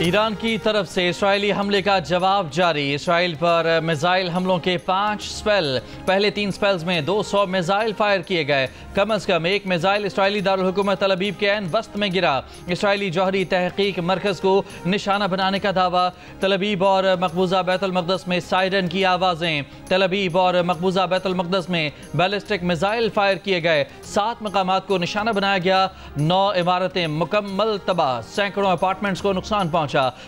Iran की तरफ से इस्राएली हमले का जवाब जारी। इसराइल पर मिसाइल हमलों के 5 स्पेल, पहले 3 स्पेल्स में 200 मिसाइल फायर किए गए। कम अज कम एक मिसाइल इसराइली दारुल हुकूमत तल अवीव के ऐन वस्त में गिरा। इसराइली जौहरी तहकीक मरकज को निशाना बनाने का दावा। तल अवीव और मकबूजा बैतुल मक़दस में सायरन की आवाज़ें। तल अवीव और मकबूजा बैतुल मक़दस में बैलिस्टिक मिसाइल फायर किए गए। 7 मकामात को निशाना बनाया गया। 9 इमारतें मुकम्मल तबाह, सैकड़ों अपार्टमेंट्स को नुकसान पहुंचा।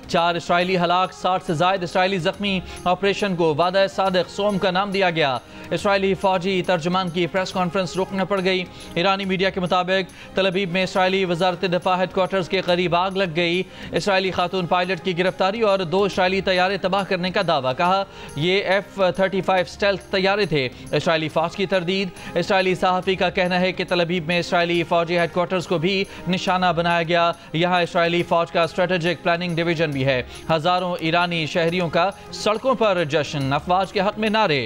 4 इसराइली हलाक, 60 से ज्यादा इसराइली जख्मी। ऑपरेशन को वादा सादिक सोम का नाम दिया गया। इसराइली फौजी तर्जुमान की प्रेस कॉन्फ्रेंस रोकना पड़ गई। ईरानी मीडिया के मुताबिक तल अवीव में इसराइली वजारत दिफा हेडक्वार्टर्स के करीब आग लग गई। इसराइली खातून पायलट की गिरफ्तारी और 2 इसराइली तैयारे तबाह करने का दावा। कहा ये F-35 स्टेल्थ तैयारे थे। इसराइली फौज की तरदीद। इसराइली सहाफ़ी का कहना है कि तल अवीव में इसराइली फौजी हेडक्वार्टर्स को भी निशाना बनाया गया। यहाँ इसराइली फौज का स्ट्रेटेजिक प्लानिंग डिवीजन भी है। हजारों ईरानी शहरियों का सड़कों पर जश्न, अफवाज के हक में नारे।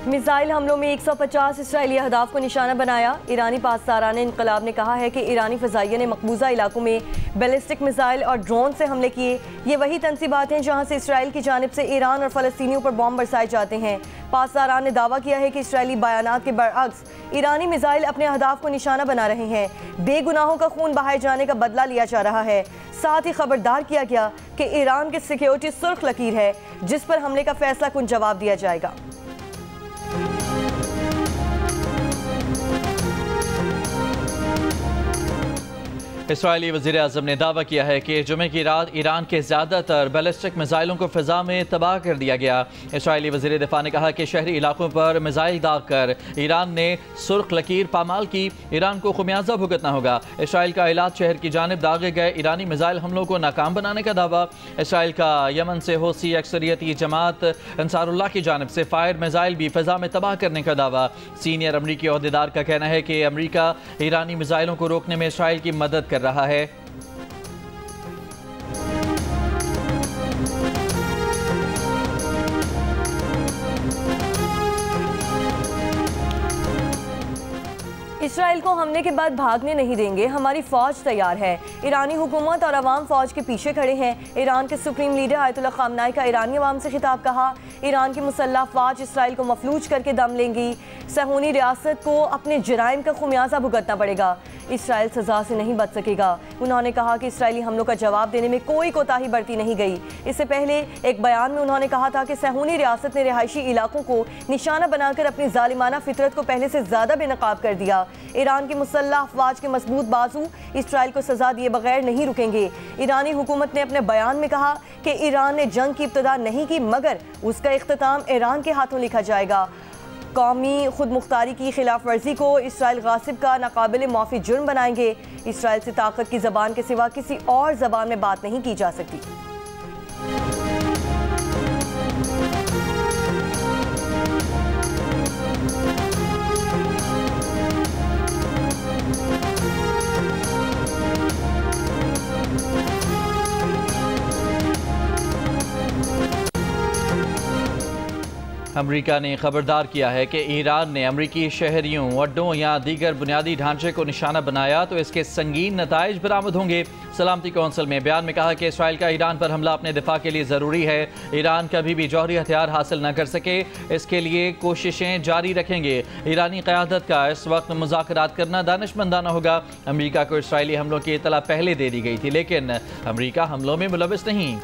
मिसाइल हमलों में 150 इसराइली अहदाफ को निशाना बनाया। ईरानी पासदारान इनकलाब ने कहा है कि ईरानी फ़ज़ाइया ने मकबूजा इलाकों में बैलिस्टिक मिसाइल और ड्रोन से हमले किए। ये वही तनसीबात हैं जहाँ से इसराइल की जानिब से ईरान और फ़लस्तीनियों पर बॉम्ब बरसाए जाते हैं। पासदारान ने दावा किया है कि इसराइली बयानात के बरअक्स ईरानी मिसाइल अपने अहदाफ को निशाना बना रहे हैं। बेगुनाहों का खून बहाए जाने का बदला लिया जा रहा है। साथ ही खबरदार किया गया कि ईरान की सिक्योरिटी सुर्ख लकीर है जिस पर हमले का फैसला कुन जवाब दिया जाएगा। इसराइली वज़ीर-ए-आज़म ने दावा किया है कि जुमे की रात ईरान के ज़्यादातर बैलिस्टिक मिसाइलों को फ़िज़ा में तबाह कर दिया गया। इसराइली वज़ीर दिफा ने कहा कि शहरी इलाकों पर मिसाइल दाग कर ईरान ने सुर्ख लकीर पामाल की। ईरान को खुमियाजा भुगतना होगा। इसराइल का इलाज शहर की जानिब दागे गए ईरानी मिसाइल हमलों को नाकाम बनाने का दावा। इसराइल का यमन से होसी अक्सरियती जमात अंसारुल्लाह की जानिब से फायर मिसाइल भी फ़िज़ा में तबाह करने का दावा। सीनियर अमरीकी ओहदेदार का कहना है कि अमरीका ईरानी मिसाइलों को रोकने में इसराइल की मदद कर रहा है। इसराइल को हमले के बाद भागने नहीं देंगे, हमारी फौज तैयार है। ईरानी हुकूमत और अवाम फौज के पीछे खड़े हैं। ईरान के सुप्रीम लीडर आयतुल्लाह ख़ामनाई का ईरानी अवाम से खिताब। कहा ईरान की मुसल्लह फौज इसराइल को मफलूज करके दम लेंगी। सहूनी रियासत को अपने जराइम का खुमियाजा भुगतना पड़ेगा। इसराइल सजा से नहीं बच सकेगा। उन्होंने कहा कि इसराइली हमलों का जवाब देने में कोई कोताही बरती नहीं गई। इससे पहले एक बयान में उन्होंने कहा था कि सहूनी रियासत ने रिहायशी इलाकों को निशाना बनाकर अपनी जालिमाना फितरत को पहले से ज़्यादा बेनकाब कर दिया। ईरान की मुसल्लह अफवाज के मजबूत बाजू इसराइल को सजा दिए बगैर नहीं रुकेंगे। ईरानी हुकूमत ने अपने बयान में कहा कि ईरान ने जंग की इब्तिदा नहीं की, मगर उसका इख्तिताम ईरान के हाथों लिखा जाएगा। कौमी खुद मुख्तारी की खिलाफ वर्जी को इसराइल गासिब का नाकाबिल माफ़ी जुर्म बनाएंगे। इसराइल से ताकत की ज़बान के सिवा किसी और ज़बान में बात नहीं की जा सकती। अमरीका ने खबरदार किया है कि ईरान ने अमरीकी शहरियों, अड्डों या दीगर बुनियादी ढांचे को निशाना बनाया तो इसके संगीन नताइज बरामद होंगे। सलामती कौंसिल में बयान में कहा कि इसराइल का ईरान पर हमला अपने दिफा के लिए ज़रूरी है। ईरान कभी भी जौहरी हथियार हासिल न कर सके, इसके लिए कोशिशें जारी रखेंगे। ईरानी क़यादत का इस वक्त मुज़ाकरात करना दानिशमंदाना होगा। अमरीका को इसराइली हमलों की इतला पहले दे दी गई थी, लेकिन अमरीका हमलों में मुलविस नहीं।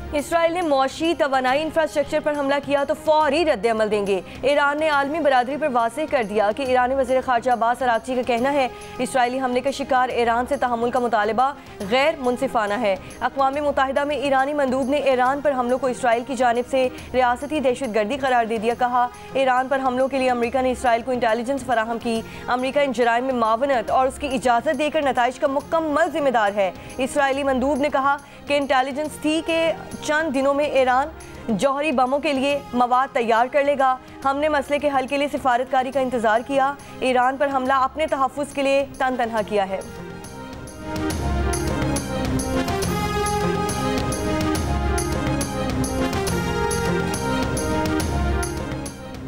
इसराइल ने मौशी तवानाई इंफ्रास्ट्रक्चर पर हमला किया तो फौरी रद्द-ए-अमल देंगे। ईरान ने आलमी बरादरी पर वाज़ेह कर दिया कि ईरानी वज़ीर ख़ारजा अब्बास अराग़ची का कहना है इसराइली हमले का शिकार ईरान से तहम्मुल का मुतालबा गैर मुनसिफाना है। अक़वाम मुत्तहिदा में ईरानी मंदूब ने ईरान पर हमलों को इसराइल की जानिब से रियासती दहशतगर्दी करार दे दिया। कहा ईरान पर हमलों के लिए अमरीका ने इसराइल को इंटेलिजेंस फराहम की। अमरीका इन जराइम में मावनत और उसकी इजाज़त देकर नताइज का मुकम्मल जिम्मेदार है। इसराइली मंदूब ने कहा कि इंटेलिजेंस थी कि चंद दिनों में ईरान जौहरी बमों के लिए मवाद तैयार कर लेगा। हमने मसले के हल के लिए सिफारतकारी का इंतजार किया। ईरान पर हमला अपने तहफ़्फ़ुज़ के लिए तन तनहा किया है।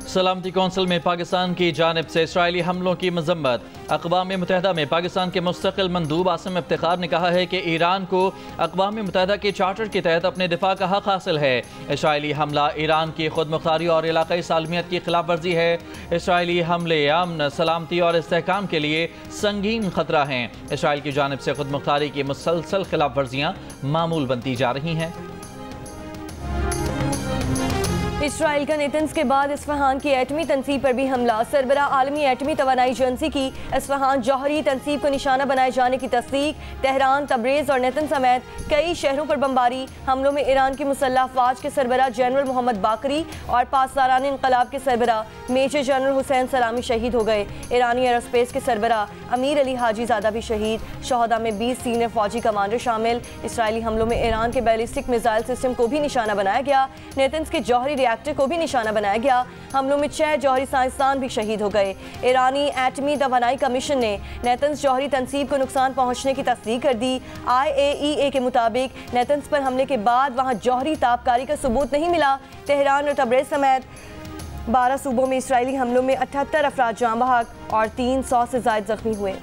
सलामती कौंसिल में पाकिस्तान की जानिब से इसराइली हमलों की मजम्मत। अक़वाम मुत्तहिदा में पाकिस्तान के मुस्तक़िल मंदूब आसिम इफ्तिखार ने कहा है कि ईरान को अक़वाम मुत्तहिदा के चार्टर के तहत अपने दिफा का हक़ हासिल है। इसराइली हमला ईरान की खुद मुख्तारी और इलाक़ाई सालमियत की खिलाफ वर्जी है। इसराइली हमले अमन, सलामती और इस्तेहकाम के लिए संगीन खतरा हैं। इसराइल की जानिब से खुद मुख्तारी की मुसलसल खिलाफ वर्जियाँ मामूल बनती जा रही हैं। इसराइल का नेतन्स के बाद इस्फहान की एटमी तनसीब पर भी हमला। सरबरा आलमी एटमी तवानाई एजेंसी की इस्फहान जौहरी तनसीब को निशाना बनाए जाने की तस्दीक। तेहरान, तब्रेज़ और नेतन समेत कई शहरों पर बमबारी। हमलों में ईरान की मुसल्लह अफ़वाज के सरबरा जनरल मोहम्मद बाकरी और पासदारान इनकलाब के सरबरा मेजर जनरल हुसैन सलामी शहीद हो गए। ईरानी एयरोस्पेस के सरबरा अमीर अली हाजी ज़ादा भी शहीद। शहदा में 20 सीनियर फौजी कमांडर शामिल। इसराइली हमलों में ईरान के बैलिस्टिक मिसाइल सिस्टम को भी निशाना बनाया गया। नेतन्स के जौहरी रिएक्टर को भी निशाना बनाया गया। हमलों में 6 जौहरी साइंसदान भी शहीद हो गए। ईरानी एटमी तवानाई कमीशन ने नेतन्स जौहरी तनसीब को नुकसान पहुंचने की तस्दीक कर दी। IAEA के मुताबिक नेतन्स पर हमले के बाद वहां जौहरी ताबकारी का सबूत नहीं मिला। तेहरान और तब्रेज़ समेत 12 सूबों में इसराइली हमलों में 78 अफराद जाँ बहक और 300 से ज़ायद जख्मी हुए।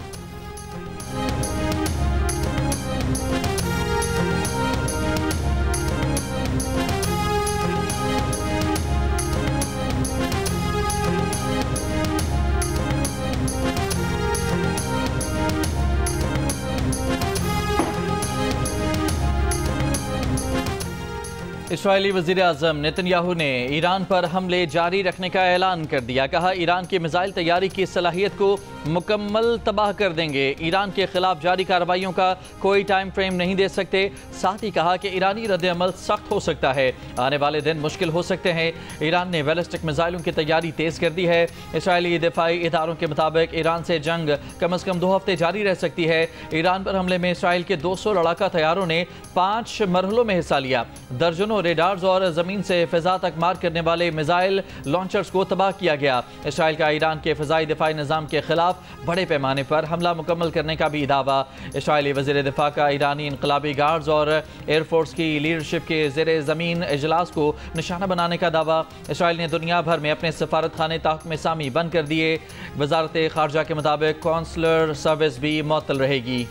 इसराइली वज़ीर आज़म नेतन्याहू ने ईरान पर हमले जारी रखने का ऐलान कर दिया। कहा, ईरान की मिसाइल तैयारी की सलाहियत को मुकम्मल तबाह कर देंगे। ईरान के खिलाफ जारी कार्रवाइयों का कोई टाइम फ्रेम नहीं दे सकते। साथ ही कहा कि ईरानी रद्द-ए-अमल सख्त हो सकता है, आने वाले दिन मुश्किल हो सकते हैं। ईरान ने बैलिस्टिक मिसाइलों की तैयारी तेज़ कर दी है। इसराइली दिफाई इदारों के मुताबिक ईरान से जंग कम अज़ कम 2 हफ्ते जारी रह सकती है। ईरान पर हमले में इसराइल के 200 लड़ाका तैयारों ने 5 मरहलों में हिस्सा लिया। दर्जनों रेडार्स और ज़मीन से फ़िज़ा तक मार करने वाले मिसाइल लॉन्चर्स को तबाह किया गया। इसराइल का ईरान के फ़िज़ाई दिफाई निज़ाम के खिलाफ बड़े पैमाने पर हमला मुकम्मल करने का भी दावा। इसराइली वज़ीर दिफा का ईरानी इनकलाबी गार्ड्स और एयरफोर्स की लीडरशिप के ज़ेरे ज़मीन इजलास को निशाना बनाने का दावा। इसराइल ने दुनिया भर में अपने सफारत खाने ताक़ सामी बंद कर दिए। वज़ारत ख़ारजा के मुताबिक कौंसलर सर्विस भी मुअत्तल रहेगी।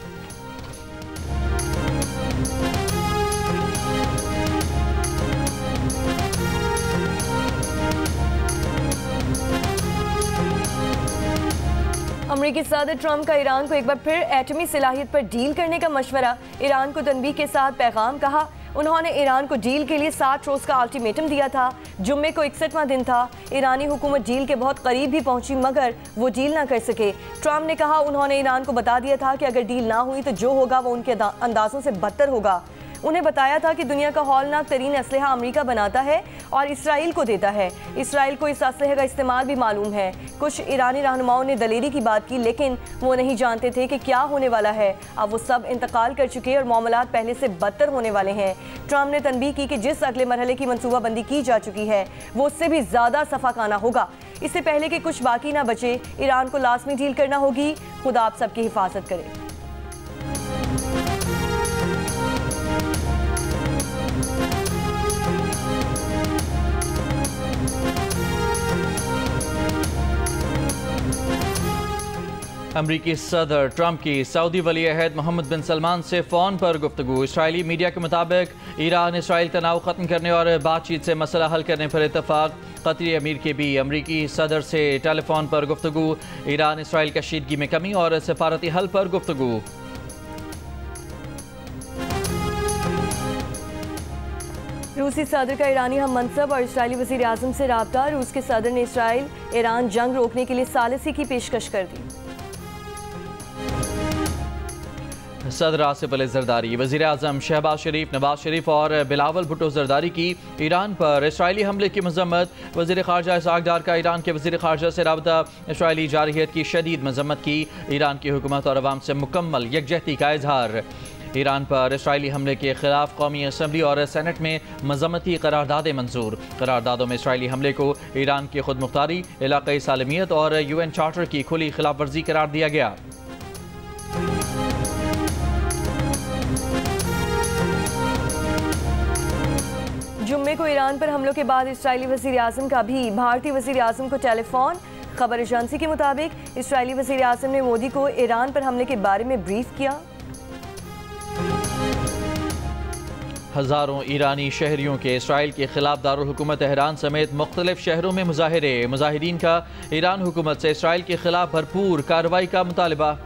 अमेरिकी सदर ट्रंप का ईरान को एक बार फिर एटमी सलाहियत पर डील करने का मशवरा। ईरान को तनबीह के साथ पैगाम। कहा, उन्होंने ईरान को डील के लिए 60 रोज़ का अल्टीमेटम दिया था। जुम्मे को 61वां दिन था। ईरानी हुकूमत डील के बहुत करीब भी पहुंची मगर वो डील ना कर सके। ट्रंप ने कहा, उन्होंने ईरान को बता दिया था कि अगर डील ना हुई तो जो होगा वो उनके अंदाज़ों से बदतर होगा। उन्हें बताया था कि दुनिया का हौलनाक तरीन असलहा अमेरिका बनाता है और इसराइल को देता है। इसराइल को इस असलहे का इस्तेमाल भी मालूम है। कुछ ईरानी रहनुमाओं ने दलेरी की बात की लेकिन वो नहीं जानते थे कि क्या होने वाला है। अब वो सब इंतकाल कर चुके और मामलात पहले से बदतर होने वाले हैं। ट्रंप ने तनबीह की कि जिस अगले मरहले की मनसूबाबंदी की जा चुकी है वो उससे भी ज़्यादा सफाकाना होगा। इससे पहले कि कुछ बाकी ना बचे, ईरान को लाजमी डील करना होगी। खुदा आप सबकी हिफाजत करे। अमरीकी सदर ट्रंप की सऊदी वली अहद मोहम्मद बिन सलमान से फ़ोन पर गुफ्तगू। इसराइली मीडिया के मुताबिक ईरान इसराइल तनाव ख़त्म करने और बातचीत से मसला हल करने पर इत्तफाक। कतरी अमीर के भी अमरीकी सदर से टेलीफोन पर गुफ्तगू। ईरान इसराइल कशीदगी में कमी और सफारती हल पर गुफ्तगू। रूसी सदर का ईरानी हम मनसब और इसराइली वज़ीर आज़म से राब्ता। रूस के सदर ने इसराइल ईरान जंग रोकने के लिए सालिसी की पेशकश कर दी। सदर आसिफ अली जरदारी, वज़ीर आज़म शहबाज शरीफ, नवाज शरीफ और बिलावल भुट्टो जरदारी की ईरान पर इसराइली हमले की मजम्मत। वज़ीर ख़ारजा इसहाक़ डार का ईरान के वज़ीर ख़ारजा से राबता। इसराइली जारहियत की शदीद मजम्मत की। ईरान की हुकूमत और अवाम से मुकम्मल यकजहती का इजहार। ईरान पर इसराइली हमले के खिलाफ कौमी असम्बली और सेनेट में मजम्मती करारदादें मंजूर। करारदादों में इसराइली हमले को ईरान की खुद मुख्तारी, इलाक़ाई सालमियत और UN चार्टर की खुली खिलाफ वर्जी करार दिया गया। जुम्मे को ईरान पर हमलों के बाद इसराइली वज़ीर आज़म का भी भारतीय वज़ीर आज़म को टेलीफोन। खबर एजेंसी के मुताबिक इसराइली वज़ीर आज़म ने मोदी को ईरान पर हमले के बारे में ब्रीफ किया। हज़ारों ईरानी शहरियों के इसराइल के खिलाफ दारुल हुकूमत तेहरान समेत मुख्तलिफ शहरों में मुजाहिरे। मुजाहिरीन का ईरान हुकूमत से इसराइल के खिलाफ भरपूर कार्रवाई का मुतालबा।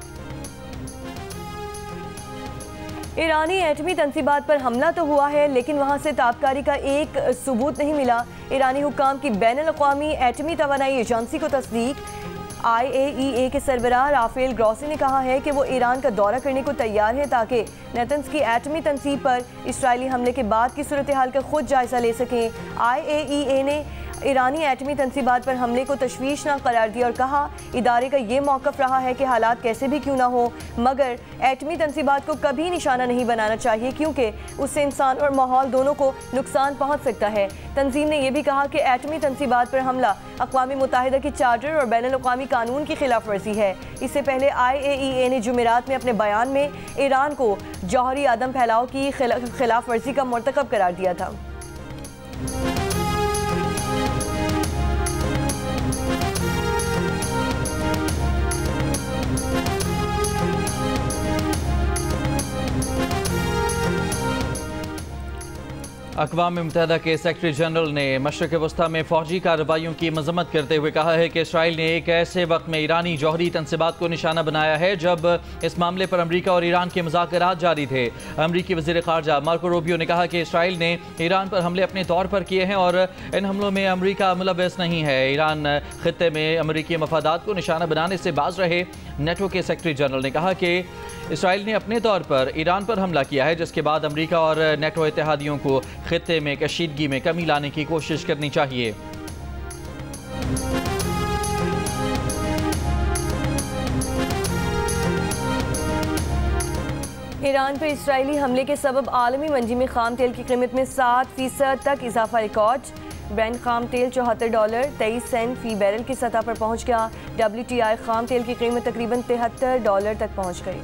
ईरानी एटमी तंसीबात पर हमला तो हुआ है, लेकिन वहाँ से ताबकारी का एक सबूत नहीं मिला। ईरानी हुक्काम की बैनुल-अक़वामी एटमी तवानाई एजेंसी को तस्दीक। IAEA के सरबराह राफेल ग्रॉसी ने कहा है कि वो ईरान का दौरा करने को तैयार है ताकि नेतन्स की एटमी तंसीब पर इसराइली हमले के बाद की सूरत हाल का खुद जायजा ले सकें। IAEA ने ईरानी एटमी तंसीबात पर हमले को तशवीशनाक करार दिया और कहा इदारे का ये मौक़िफ़ रहा है कि हालात कैसे भी क्यों ना हो, मगर एटमी तंसीबात को कभी निशाना नहीं बनाना चाहिए क्योंकि उससे इंसान और माहौल दोनों को नुकसान पहुँच सकता है। तंजीम ने यह भी कहा कि एटमी तंसीबात पर हमला अक़वाम मुत्तहिदा की चार्टर और बैनुल-अक़वामी कानून की खिलाफ वर्जी है। इससे पहले IAEA ने जुमेरात में अपने बयान में ईरान को जौहरी आदम फैलाव की खिलाफ वर्जी का मरतकब करार दिया था। अक़वाम मुत्तहिदा के सेक्रेटरी जनरल ने मशरिक़ वस्ता में फ़ौजी कार्रवाइयों की मज़म्मत करते हुए कहा है कि इसराइल ने एक ऐसे वक्त में ईरानी जौहरी तंसीबात को निशाना बनाया है जब इस मामले पर अमरीका और ईरान के मुज़ाकरात जारी थे। अमरीकी वज़ीर ख़ारजा मार्को रूबियो ने कहा कि इसराइल ने ईरान पर हमले अपने तौर पर किए हैं और इन हमलों में अमरीका मुलव्वस नहीं है। ईरान ख़ित्ते में अमरीकी मफादात को निशाना बनाने से बाज रहे। नेटो के सेक्रेटरी जनरल ने कहा कि इसराइल ने अपने तौर पर ईरान पर हमला किया है, जिसके बाद अमरीका और नेटो इत्तेहादियों को खित्ते में कशीदगी में कमी लाने की कोशिश करनी चाहिए। ईरान पर इसराइली हमले के सबब आलमी मंडी में खाम तेल की कीमत में 7% तक इजाफा रिकॉर्ड। ब्रेंट खाम तेल $74.23 फी बैरल की सतह पर पहुंच गया। WTI खाम तेल की कीमत तकरीबन $73 तक पहुंच गई।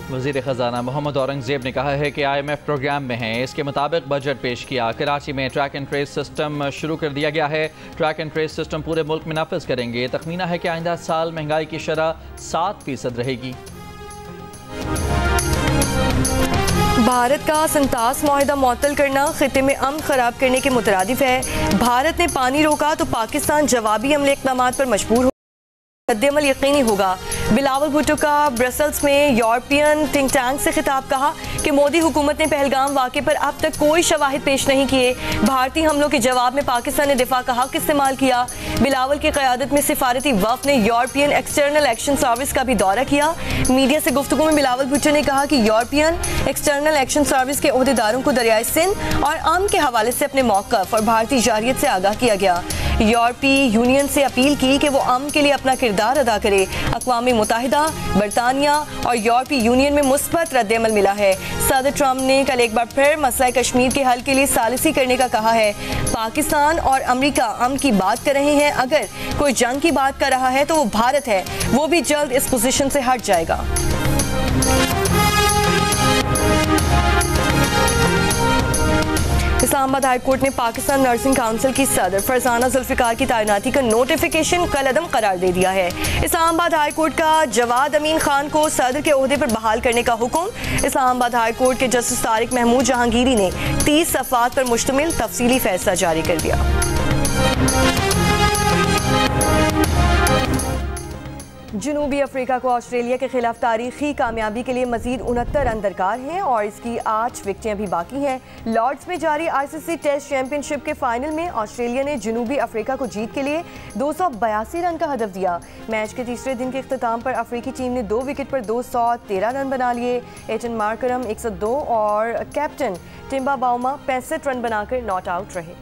वज़ीर ख़ज़ाना मोहम्मद औरंगज़ेब ने कहा है कि IMF प्रोग्राम में है, इसके मुताबिक बजट पेश किया। कराची में ट्रैक एंड ट्रेस सिस्टम शुरू कर दिया गया है। ट्रैक एंड ट्रेस सिस्टम पूरे मुल्क में नाफिज करेंगे। तखमीना है कि आइंदा साल महंगाई की शरह 7% रहेगी। भारत का संतास मुआहिदा मुअत्तल करना खित्ते में अमन खराब करने के मुतरादिफ है। भारत ने पानी रोका तो पाकिस्तान जवाबी हमले इक़दाम पर मजबूर हो, रद्द-ए-अमल यकीनी होगा। बिलावल भुट्टो का ब्रसल्स में यूरोपियन थिंक टैंक से खिताब। कहा कि मोदी हुकूमत ने पहलगाम वाक़े पर अब तक कोई शवाहिद पेश नहीं किए। भारतीय हमलों के जवाब में पाकिस्तान ने दिफा का हक इस्तेमाल किया। बिलावल की क़यादत में सिफारती वफ़द ने यूरोपियन एक्सटर्नल एक्शन सर्विस का भी दौरा किया। मीडिया से गुफ्तगू में बिलावल भुट्टो ने कहा कि यूरोपियन एक्सटर्नल एक्शन सर्विस के ओहदेदारों को दरियाए सिंध और अमन के हवाले से अपने मौक़िफ़ और भारतीय जारियत से आगाह किया गया। यूरोपीय यूनियन से अपील की कि वो अमन के लिए अपना किरदार अदा करे। अक़वाम मुत्तहिदा, बरतानिया और यूरोपीय यूनियन में मुस्बत रद्द-ए-अमल मिला है। सदर ट्रंप ने कल एक बार फिर मसला कश्मीर के हल के लिए सालिसी करने का कहा है। पाकिस्तान और अमरीका अमन की बात कर रहे हैं, अगर कोई जंग की बात कर रहा है तो वो भारत है, वो भी जल्द इस पोजीशन से हट जाएगा। इस्लामाबाद हाई कोर्ट ने पाकिस्तान नर्सिंग काउंसिल की सदर फरजाना जुल्फिकार की तैनाती का नोटिफिकेशन कलअदम करार दे दिया है। इस्लामाबाद हाई कोर्ट का जवाद अमीन खान को सदर के ओहदे पर बहाल करने का हुक्म। इस्लामाबाद हाई कोर्ट के जस्टिस तारिक महमूद जहांगीरी ने 30 सफ़ात पर मुश्तमिल तफसीली फैसला जारी कर दिया। जनूबी अफ्रीका को ऑस्ट्रेलिया के खिलाफ तारीखी कामयाबी के लिए मजीद 69 रन दरकार हैं और इसकी 8 विकेटें अभी बाकी हैं। लॉर्ड्स में जारी ICC टेस्ट चैंपियनशिप के फाइनल में ऑस्ट्रेलिया ने जनूबी अफ्रीका को जीत के लिए 282 रन का हदफ दिया। मैच के तीसरे दिन के इख्तिताम पर अफ्रीकी टीम ने 2 विकेट पर 213 रन बना लिए। एटन मार्करम 102 और कैप्टन टिम्बा बाउमा 65 रन बनाकर नॉट आउट रहे।